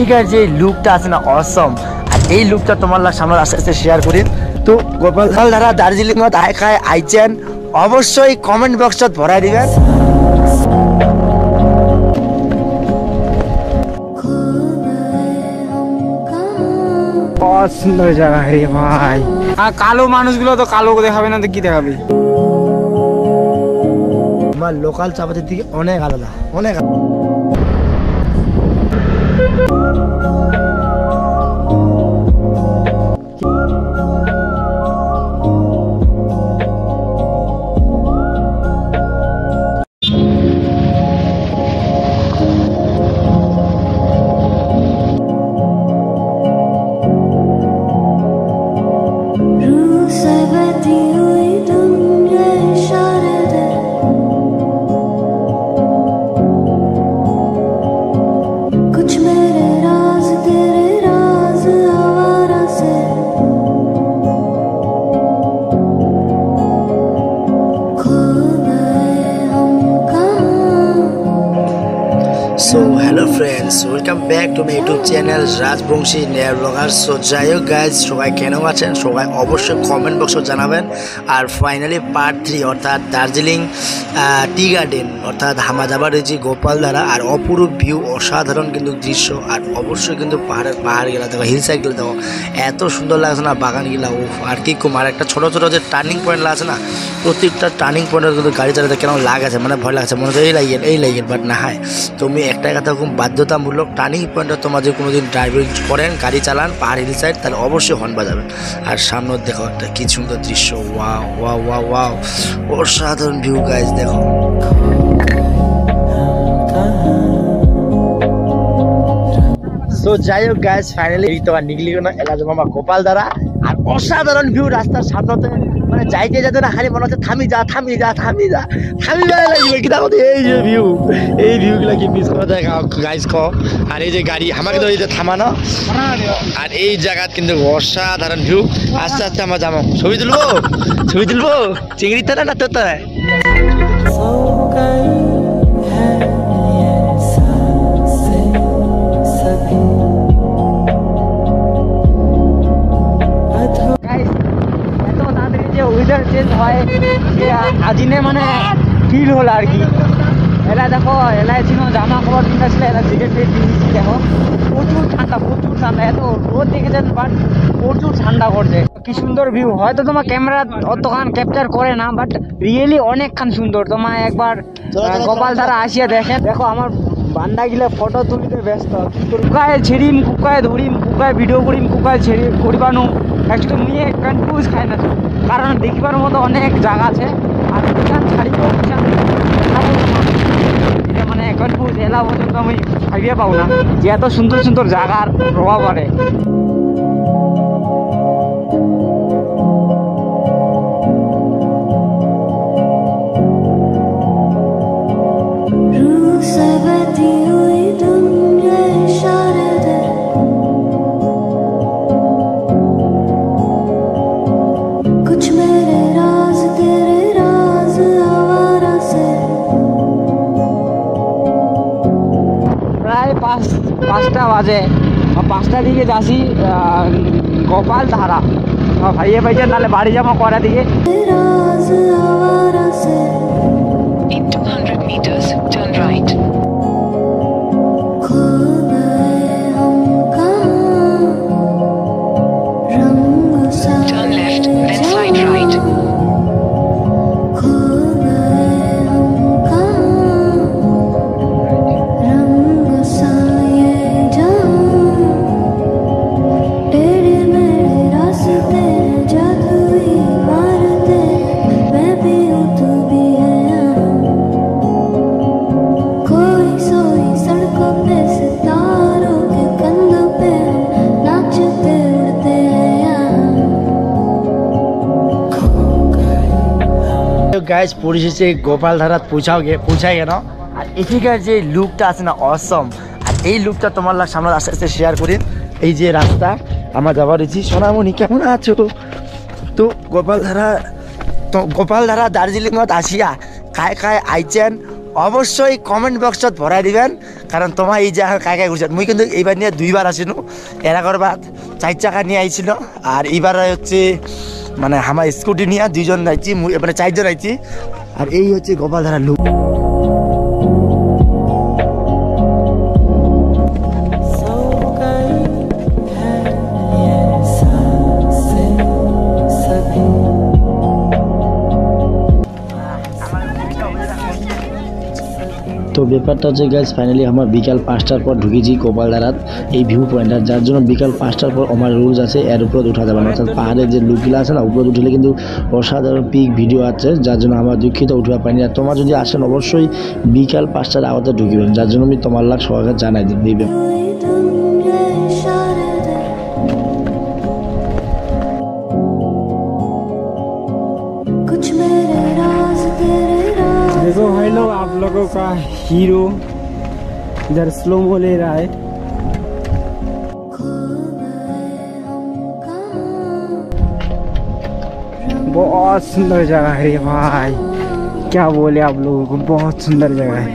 এখানকার যে লুকটা আছে না অসম, আর এই লুকটা তোমার সামনে আস্তে আস্তে শেয়ার করি। তো গোপালধাল দ্বারা দার্জিলিংত আইছেন অবশ্যই কমেন্ট বক্সত ভরাই দিবেন। সুন্দর জায়গা রে ভাই। আর কালো মানুষগুলো তো কালো দেখাবে না তো কি দেখাবে? আমার লোকাল চাপাতির দিকে অনেক আলাদা, অনেক আলাদা। So hello friends, welcome back to my YouTube channel Rajbanshi নেয়ার ব্লগার। সো যাই হোক গাইজ, সবাই কেন আছেন সবাই অবশ্যই কমেন্ট বক্সে জানাবেন। আর ফাইনালি পার্ট 3 অর্থাৎ দার্জিলিং টি গার্ডেন অর্থাৎ হামাদাবার রয়েছে গোপালধারা। আর অপরূপ ভিউ, অসাধারণ কিন্তু দৃশ্য। আর অবশ্যই কিন্তু পাহাড় গেলা দেখো, হিল সাইড গেলে দেখো, এত সুন্দর লাগছে না বাগান গেলা। ও আর কি কম। আর একটা ছোটো ছোটো যে টার্নিং পয়েন্ট আছে না, প্রত্যেকটা টার্নিং পয়েন্টে কিন্তু গাড়ি চালাতে কেন লাগাছে, মানে ভয় লাগছে, মনে হচ্ছে এই লাইগেন বাট না হয়। তুমি একটাই কথা খুব বাধ্যতামূলক, টার্নিং পয়েন্টে তোমার যে কোনো দিন ড্রাইভিং করেন, গাড়ি চালান পাহাড় হিল সাইড, তাহলে অবশ্যই হর্ন বাজাবেন। আর সামনে দেখো একটা কি সুন্দর দৃশ্য, ওয়াও ওয়াও ওয়াও ওয়াও, অসাধারণ ভিউ গাইজ দেখো। তো যাই হোক গাইজ, ফাইনালি তোমার নিকলি না এলা জমা গোপালধারা। আর অসাধারণ ভিউ রাস্তার সামনে, মানে যাইতে যেতে না খালি মনে হচ্ছে থামি যা থামি যা থামি যা থামি যা লাগবে কি দেখো। এই যে ভিউ, এই ভিউগুলা কি মিস করা যায় গাইজ ক। আর এই যে গাড়ি আমাকে তো এই যে থামানো, আর এই জায়গাত কিন্তু অসাধারণ ভিউ। আস্তে আস্তে আমরা যাবো, ছবি তুলবো চিংড়ি তারা না তোর তারা। ওয়েদার চেঞ্জ হয় আজিনে মানে ফিল হল আর কি। এলা দেখো, এলাই ছিল জামা কাপড় কিনা ছিল, এলা জ্যাকেট কিনেছি দেখো। প্রচুর ঠান্ডা, প্রচুর ঠান্ডা। এত রোদ দেখেছেন বাট প্রচুর ঠান্ডা করছে। কি সুন্দর ভিউ, হয়তো তোমার ক্যামেরা অতখান ক্যাপচার করে না, বাট রিয়েলি অনেকখান সুন্দর। তোমার একবার গোপালধারা আসিয়া দেখেন। দেখো আমার বান্দা গিলা ফটো তুলিতে ব্যস্ত, কুকায় ছেড়িম, কুকায় ধরিম, কুকায় ভিডিও করিম, কুকায় ছেড়ি করিবানো। অ্যাকচুয়ালি নিয়ে কনফিউজ খাই না, কারণ দেখিবার মতো অনেক জায়গা আছে। আর কিষান ছাড়িব মানে কনফিউজ এলা পর্যন্ত আমি ভাবিয়ে পাবো না যে এত সুন্দর সুন্দর জায়গার প্রভাব পড়ে। পাঁচটা বাজে, 5টার দিকে যাচ্ছি গোপালধারা। ভাইয়ে পাইছে নাহলে বাড়ি যাবো কয়টার দিকে। In 200 meters, turn right. Turn left, then slide right. Guys পরিশেষে গোপালধারাত পৌঁছাই গেল। আর এখানকার যে লুকটা আছে না অসম, আর এই লুকটা তোমার সামনে আস্তে আস্তে শেয়ার করি। এই যে রাস্তা আমার যাবার রয়েছি। সোনামণি কেমন আছো? তো গোপালধারা দার্জিলিংত আসিয়া কায় আইছেন অবশ্যই কমেন্ট বক্সত ভৰাই দিবেন কাৰণ তোমাৰ এই জায়গা কাই কাই ঘুরছে মুই কিন্তু এইবার নিয়ে 2বার আসিনো এর আগর বাদ 4 চাকা নিয়ে আইছিল আর এইবার হচ্ছে মানে আমার স্কুটি নিয়ে 2 জন যাইছি মানে 4 জন আইছি আর এই হচ্ছে গোপালধারা লুক তো ব্যাপারটা হচ্ছে গাইস ফাইনালি আমার বিকাল 5টার পর ঢুকেছি গোপালধারাত এই ভিউ পয়েন্ট আর যার জন্য বিকাল 5টার পর আমার রুলস আছে এর উপর উঠা যাবে না অর্থাৎ পাহাড়ের যে লুকগুলো আছে না উপরে উঠলে কিন্তু অসাধারণ পিক ভিডিও আছে যার জন্য আমার দুঃখিত উঠবা পাইনি আর তোমার যদি আসেন অবশ্যই বিকাল 5টার আওয়াতে ঢুকবেন যার জন্য আমি তোমার লাগ সবাইকে জানাই দিবে देखो भाई लोग आप लोगों का हीरो इधर स्लो ले रहा है बहुत सुंदर जगह है भाई क्या बोले आप लोगों को बहुत सुंदर जगह है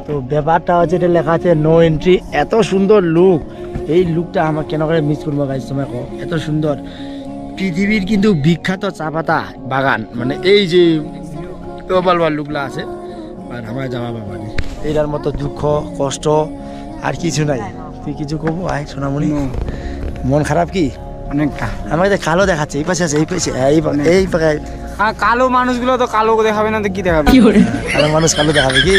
তো ব্যাপারটা হচ্ছে এটা লেখা আছে নো এন্ট্রি এত সুন্দর লুক এই লুকটা আমার কেন করে মিস করবো গাইস তোমায় কো এত সুন্দর পৃথিবীর কিন্তু বিখ্যাত চা পাতা বাগান মানে এই যে ওভাল লুকলা আছে আর আমার যাওয়া বাবা এটার মতো দুঃখ কষ্ট আর কিছু নাই তুই কিছু কবো আয় সোনামণি মন খারাপ কি অনেকটা আমাকে কালো দেখাচ্ছে এই পাশে আছে এই পাশে এই পাশে কালো মানুষগুলো তো কালো দেখাবে না তো কি দেখাবে কালো মানুষ কালো দেখাবে কি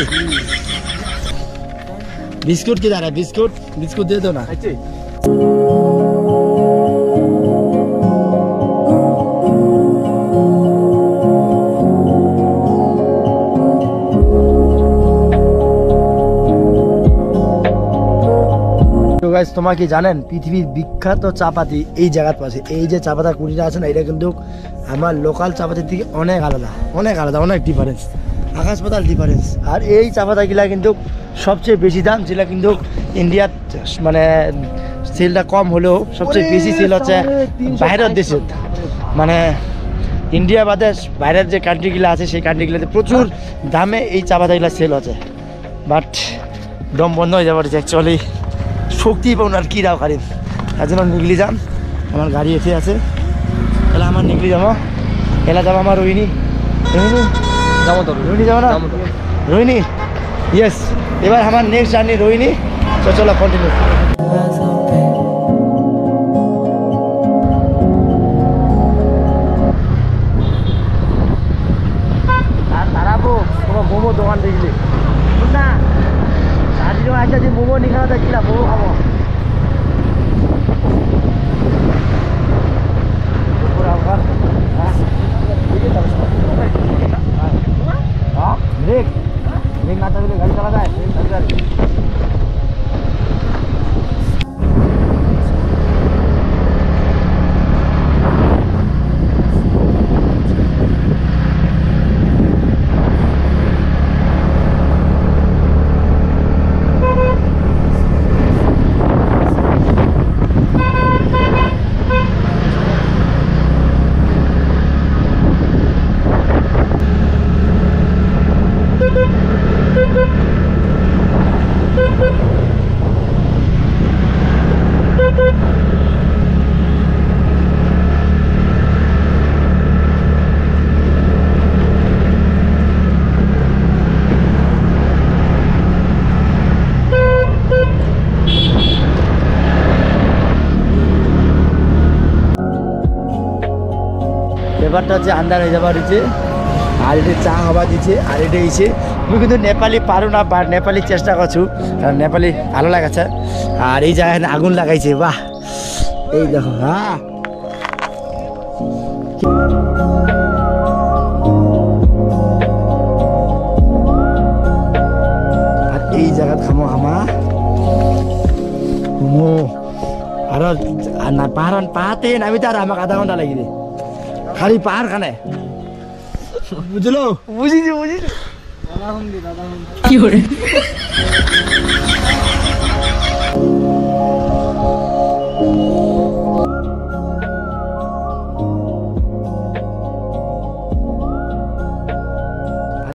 বিস্কুট কি দাঁড়ায় বিস্কুট বিস্কুট দিয়ে দো না তোমার কি জানেন পৃথিবীর বিখ্যাত চাপাতি এই জায়গার পাশে এই যে চাপাতা কুড়িটা আছে না এটা কিন্তু আমার লোকাল চাপাতির থেকে অনেক আলাদা অনেক ডিফারেন্স আকাশ পাতাল ডিফারেন্স আর এই চাপাতাগুলা কিন্তু সবচেয়ে বেশি দাম যেটা কিন্তু ইন্ডিয়ার মানে সেলটা কম হলেও সবচেয়ে বেশি সেল হচ্ছে বাইরের দেশে মানে ইন্ডিয়া বাদে বাইরের যে কান্ট্রিগুলো আছে সেই কান্ট্রিগুলোতে প্রচুর দামে এই চাপাতাগুলা সেল হচ্ছে বাট দম বন্ধ হয়ে যাবে অ্যাকচুয়ালি শক্তি পাবো আর কী রাও খারিফ তার জন্য নিগলি যাম আমার গাড়ি এসে আছে তাহলে আমার নিগলি যাবো এলা যাবো আমার রোহিণী যাবো তো রোহিণী যাবো না রোহিণী ইয়েস এবার আমার নেক্সট জার্নি রোহিণী তো চলো কন্টিনিউ তারাবো তোমার মোমো দোকান দেখলি না আজকেও আচ্ছা যে মোমো নিখানা দেখছিলাম মোমো খাবো ব্রেক ব্রেক না থাকলে গাড়ি চালা যায় ব্যাপারটা হচ্ছে আন্দার হয়ে যাবার হচ্ছে আর এটা চা হওয়া দিচ্ছে আর এটা হয়েছে আমি কিন্তু নেপালি পারো না বা নেপালি চেষ্টা করছু কারণ নেপালি ভালো লাগাচ্ছে আর এই জায়গায় আগুন লাগাইছে বাহ এই দেখো হ্যাঁ আর এই জায়গা খামো হামা মোমো আর না পাহাড়ে নামি তার আমাকে আধা ঘন্টা লাগিয়ে খালি পাহাড় খানে বুঝলো বুঝিছি কি করে